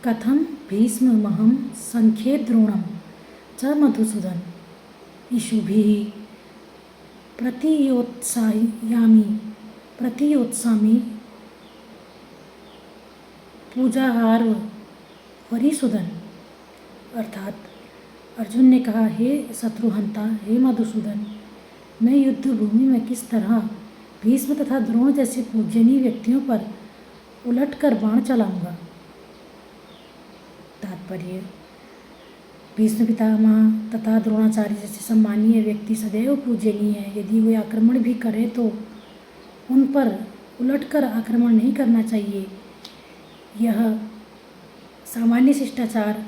कथम भीष्ममहं संख्ये द्रोणं च मधुसूदन इषुभिः प्रतियोत्सामि पूजाहार वरिसुदन। अर्थात अर्जुन ने कहा, हे शत्रुहंता, हे मधुसूदन, मैं युद्ध भूमि में किस तरह भीष्म तथा द्रोण जैसे पूजनीय व्यक्तियों पर उलटकर बाण चलाऊंगा। तात्पर्य, भीष्म पितामह तथा द्रोणाचार्य जैसे सम्मानीय व्यक्ति सदैव पूजनीय हैं। यदि वे आक्रमण भी करें तो उन पर उलटकर आक्रमण नहीं करना चाहिए। यह सामान्य शिष्टाचार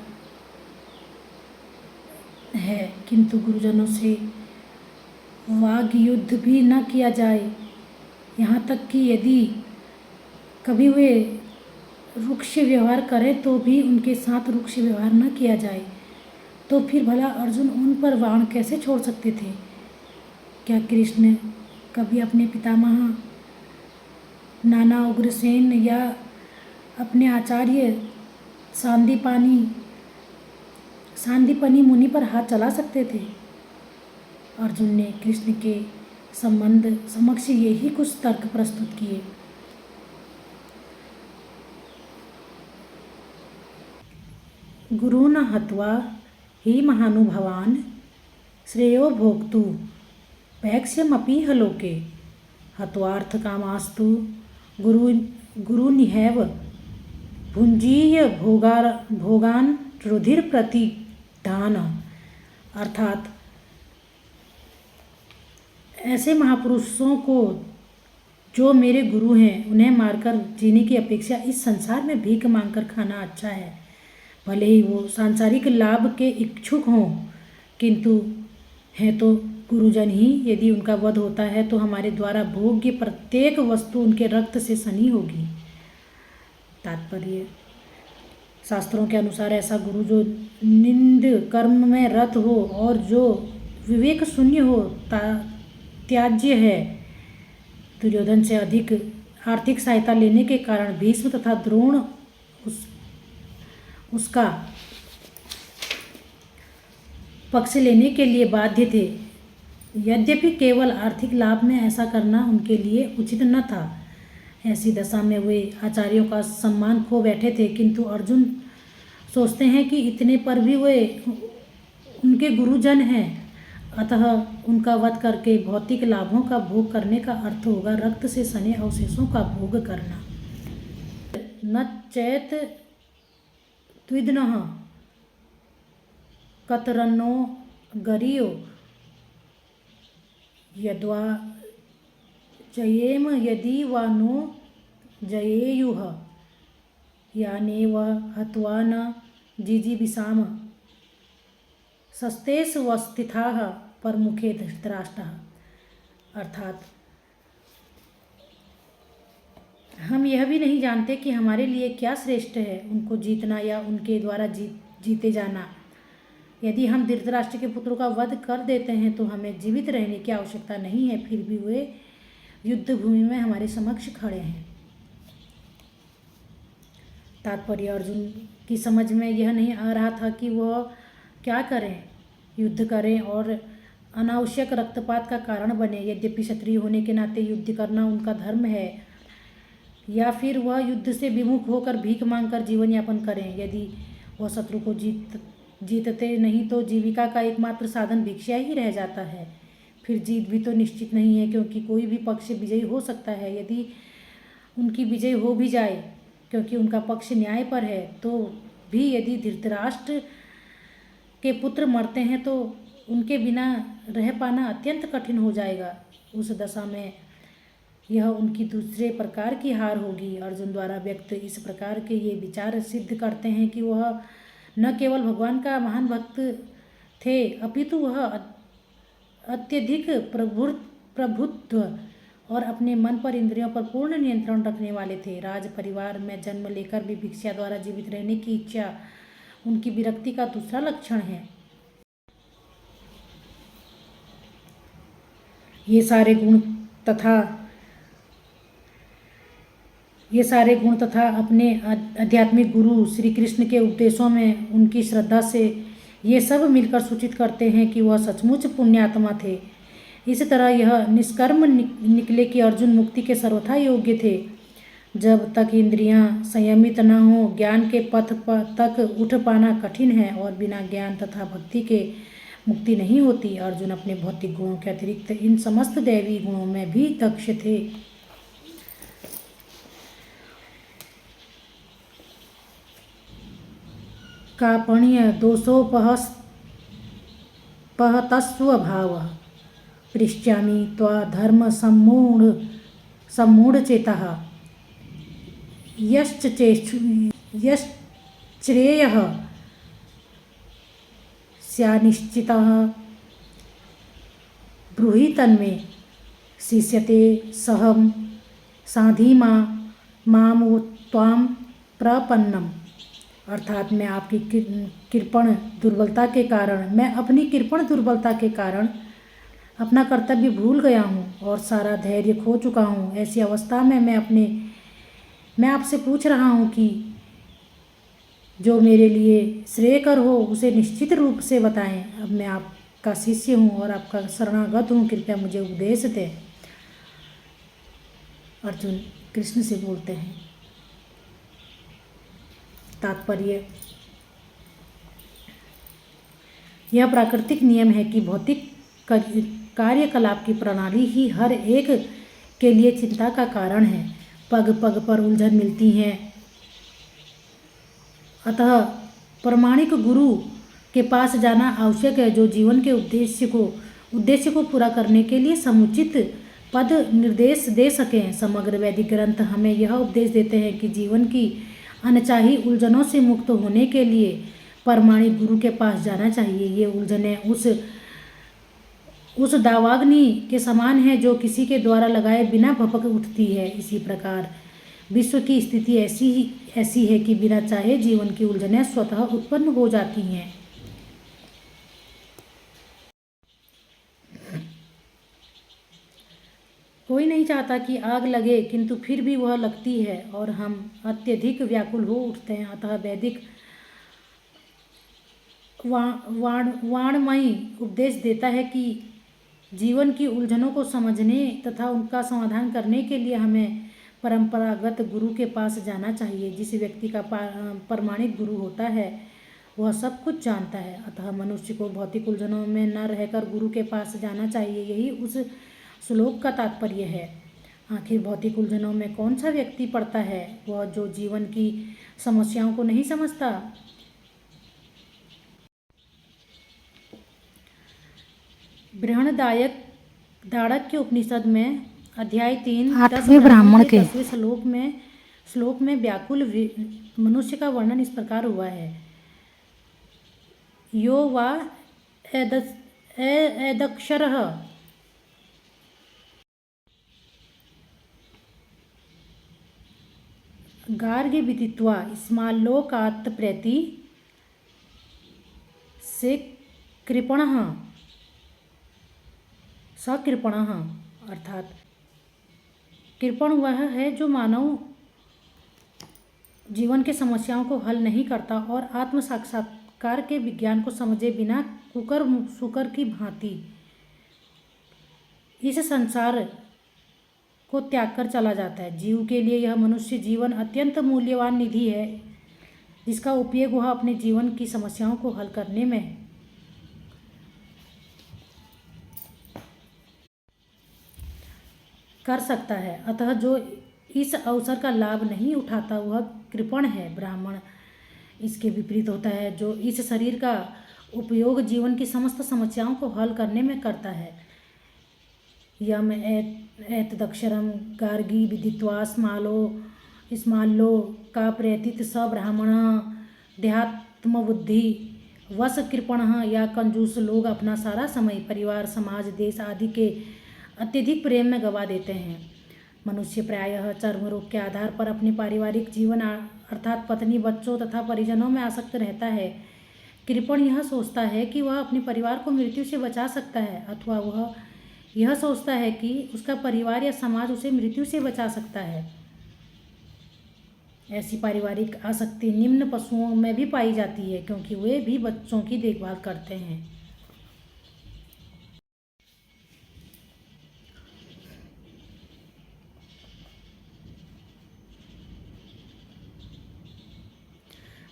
है, किंतु गुरुजनों से वाग युद्ध भी न किया जाए। यहाँ तक कि यदि कभी वे रुक्ष व्यवहार करें तो भी उनके साथ रुक्ष व्यवहार न किया जाए। तो फिर भला अर्जुन उन पर बाण कैसे छोड़ सकते थे? क्या कृष्ण कभी अपने पितामह नाना उग्रसेन या अपने आचार्य सांदीपनि मुनि पर हाथ चला सकते थे? अर्जुन ने कृष्ण के संबंध समक्ष यही कुछ तर्क प्रस्तुत किए। गुरून् हत्वा हि महानुभावान् श्रेयो भोक्तु भैक्ष्यमपीह लोके हत्वार्थकामास्तु गुरूनिहैव भुञ्जीय भोगान् रुधिर प्रतिदान। अर्थात ऐसे महापुरुषों को जो मेरे गुरु हैं, उन्हें मारकर जीने की अपेक्षा इस संसार में भीख मांगकर खाना अच्छा है। भले ही वो सांसारिक लाभ के इच्छुक हों, किंतु हैं तो गुरुजन ही। यदि उनका वध होता है तो हमारे द्वारा भोग्य प्रत्येक वस्तु उनके रक्त से सनी होगी। तात्पर्य, शास्त्रों के अनुसार ऐसा गुरु जो निंद कर्म में रत हो और जो विवेक शून्य हो, त्याज्य है। दुर्योधन से अधिक आर्थिक सहायता लेने के कारण भीष्म तथा द्रोण उसका पक्ष लेने के लिए बाध्य थे। यद्यपि केवल आर्थिक लाभ में ऐसा करना उनके लिए उचित न था। ऐसी दशा में वे आचार्यों का सम्मान खो बैठे थे, किंतु अर्जुन सोचते हैं कि इतने पर भी वे उनके गुरुजन हैं, अतः उनका वध करके भौतिक लाभों का भोग करने का अर्थ होगा रक्त से सने अवशेषों का भोग करना। न चैत त्विदनः कतरन्नो गरियो यद्वा जयेम यदि वा नो जयेयुः यानेव हत्वा न जिजीविषाम शस्तेष्वस्थिताः परमुखे धृतराष्ट्रः। अर्थात हम यह भी नहीं जानते कि हमारे लिए क्या श्रेष्ठ है, उनको जीतना या उनके द्वारा जीते जाना। यदि हम धृतराष्ट्र के पुत्रों का वध कर देते हैं तो हमें जीवित रहने की आवश्यकता नहीं है, फिर भी वे युद्ध भूमि में हमारे समक्ष खड़े हैं। तात्पर्य, अर्जुन की समझ में यह नहीं आ रहा था कि वह क्या करें, युद्ध करें और अनावश्यक रक्तपात का कारण बने। यद्यपि क्षत्रिय होने के नाते युद्ध करना उनका धर्म है, या फिर वह युद्ध से विमुख होकर भीख मांगकर जीवन यापन करें। यदि वह शत्रु को जीतते नहीं तो जीविका का एकमात्र साधन भिक्षा ही रह जाता है। फिर जीत भी तो निश्चित नहीं है, क्योंकि कोई भी पक्ष विजयी हो सकता है। यदि उनकी विजय हो भी जाए, क्योंकि उनका पक्ष न्याय पर है, तो भी यदि धृतराष्ट्र के पुत्र मरते हैं तो उनके बिना रह पाना अत्यंत कठिन हो जाएगा। उस दशा में यह उनकी दूसरे प्रकार की हार होगी। अर्जुन द्वारा व्यक्त इस प्रकार के ये विचार सिद्ध करते हैं कि वह न केवल भगवान का महान भक्त थे, अपितु वह अत्यधिक प्रभुत्व और अपने मन पर इंद्रियों पर पूर्ण नियंत्रण रखने वाले थे। राज परिवार में जन्म लेकर भी भिक्षा द्वारा जीवित रहने की इच्छा उनकी विरक्ति का दूसरा लक्षण है। ये सारे गुण तथा ये सारे गुण तथा अपने आध्यात्मिक गुरु श्री कृष्ण के उपदेशों में उनकी श्रद्धा से ये सब मिलकर सूचित करते हैं कि वह सचमुच पुण्यात्मा थे। इस तरह यह निष्कर्म निकले कि अर्जुन मुक्ति के सर्वथा योग्य थे। जब तक इंद्रियां संयमित न हो ज्ञान के पथ तक उठ पाना कठिन है और बिना ज्ञान तथा भक्ति के मुक्ति नहीं होती। अर्जुन अपने भौतिक गुणों के अतिरिक्त इन समस्त दैवी गुणों में भी दक्ष थे। कापण्य दोषोपहतस्व भाव पृच्छामि त्वा धर्म सम्मूढ़चेतः यश्चेयः स्यानिश्चितः ब्रूहि तन्मे शिष्यते सहम साधी माम त्वां प्रपन्नम। अर्थात मैं अपनी कृपण दुर्बलता के कारण अपना कर्तव्य भूल गया हूँ और सारा धैर्य खो चुका हूँ। ऐसी अवस्था में मैं आपसे पूछ रहा हूँ कि जो मेरे लिए श्रेयकर हो उसे निश्चित रूप से बताएं। अब मैं आपका शिष्य हूँ और आपका शरणागत हूँ, कृपया मुझे उपदेश दें। अर्जुन कृष्ण से बोलते हैं। तात्पर्य, यह प्राकृतिक नियम है कि भौतिक कार्यकलाप की प्रणाली ही हर एक के लिए चिंता का कारण है। पग पग पर उलझन मिलती है। अतः प्रामाणिक गुरु के पास जाना आवश्यक है जो जीवन के उद्देश्य को पूरा करने के लिए समुचित पद निर्देश दे सकें। समग्र वैदिक ग्रंथ हमें यह उपदेश देते हैं कि जीवन की अनचाही उलझनों से मुक्त होने के लिए प्रामाणिक गुरु के पास जाना चाहिए। ये उलझनें उस दावाग्नि के समान है जो किसी के द्वारा लगाए बिना भपक उठती है। इसी प्रकार विश्व की स्थिति ऐसी है कि बिना चाहे जीवन की उलझनें स्वतः उत्पन्न हो जाती हैं। कोई नहीं चाहता कि आग लगे, किंतु फिर भी वह लगती है और हम अत्यधिक व्याकुल हो उठते हैं। अतः वैदिक वाणमयी उपदेश देता है कि जीवन की उलझनों को समझने तथा उनका समाधान करने के लिए हमें परंपरागत गुरु के पास जाना चाहिए। जिस व्यक्ति का प्रामाणिक गुरु होता है वह सब कुछ जानता है। अतः मनुष्य को भौतिक उलझनों में न रहकर गुरु के पास जाना चाहिए। यही उस श्लोक का तात्पर्य है। आखिर भौतिक उलझनों में कौन सा व्यक्ति पड़ता है? वह जो जीवन की समस्याओं को नहीं समझता। बृहदारण्यक के उपनिषद में अध्याय 3 8वें ब्राह्मण के 10वें श्लोक में व्याकुल मनुष्य का वर्णन इस प्रकार हुआ है। यो वा एदक्षरः गार्ग्य विदित्वा स्माल्लोकात् प्रैति से कृपणः सकृपणः। अर्थात कृपण वह है जो मानव जीवन के समस्याओं को हल नहीं करता और आत्म साक्षात्कार के विज्ञान को समझे बिना कुकर की भांति इस संसार को त्याग कर चला जाता है। जीव के लिए यह मनुष्य जीवन अत्यंत मूल्यवान निधि है जिसका उपयोग वह अपने जीवन की समस्याओं को हल करने में कर सकता है। अतः जो इस अवसर का लाभ नहीं उठाता वह कृपण है। ब्राह्मण इसके विपरीत होता है जो इस शरीर का उपयोग जीवन की समस्त समस्याओं को हल करने में करता है। यम एतदक्षरम गार्गी विदित्वा स्माल्लो का प्रयतित स ब्राह्मण देहात्म बुद्धि वश कृपण। या कंजूस लोग अपना सारा समय परिवार, समाज, देश आदि के अत्यधिक प्रेम में गवा देते हैं। मनुष्य प्रायः चर्म रोग के आधार पर अपने पारिवारिक जीवन अर्थात पत्नी, बच्चों तथा परिजनों में आसक्त रहता है। कृपण यह सोचता है कि वह अपने परिवार को मृत्यु से बचा सकता है अथवा वह यह सोचता है कि उसका परिवार या समाज उसे मृत्यु से बचा सकता है। ऐसी पारिवारिक आसक्ति निम्न पशुओं में भी पाई जाती है, क्योंकि वे भी बच्चों की देखभाल करते हैं।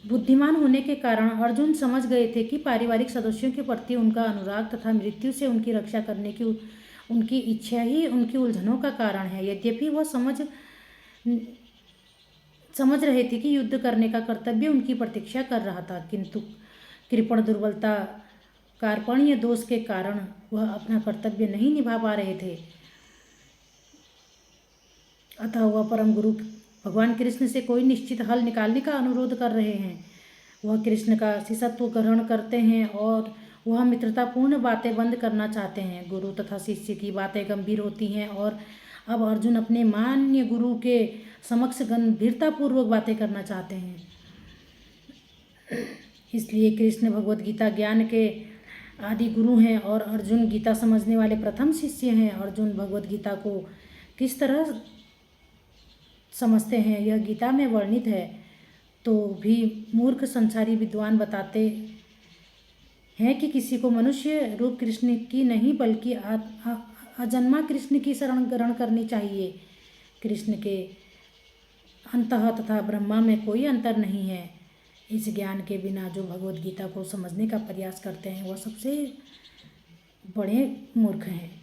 बुद्धिमान होने के कारण अर्जुन समझ गए थे कि पारिवारिक सदस्यों के प्रति उनका अनुराग तथा मृत्यु से उनकी रक्षा करने की उनकी इच्छा ही उनकी उलझनों का कारण है। यद्यपि वह समझ रहे थे कि युद्ध करने का कर्तव्य उनकी प्रतीक्षा कर रहा था, किंतु कृपण दुर्बलता, कार्पण्य दोष के कारण वह अपना कर्तव्य नहीं निभा पा रहे थे। अतः वह परम गुरु भगवान कृष्ण से कोई निश्चित हल निकालने का अनुरोध कर रहे हैं। वह कृष्ण का शिष्यत्व ग्रहण करते हैं और वह मित्रतापूर्ण बातें बंद करना चाहते हैं। गुरु तथा शिष्य की बातें गंभीर होती हैं और अब अर्जुन अपने मान्य गुरु के समक्ष गंभीरतापूर्वक बातें करना चाहते हैं। इसलिए कृष्ण भगवद गीता ज्ञान के आदि गुरु हैं और अर्जुन गीता समझने वाले प्रथम शिष्य हैं। अर्जुन भगवद गीता को किस तरह समझते हैं यह गीता में वर्णित है, तो भी मूर्ख संसारी विद्वान बताते हैं कि किसी को मनुष्य रूप कृष्ण की नहीं बल्कि अजन्मा कृष्ण की शरण ग्रहण करनी चाहिए। कृष्ण के अंतः तथा ब्रह्मा में कोई अंतर नहीं है। इस ज्ञान के बिना जो भगवद गीता को समझने का प्रयास करते हैं वह सबसे बड़े मूर्ख हैं।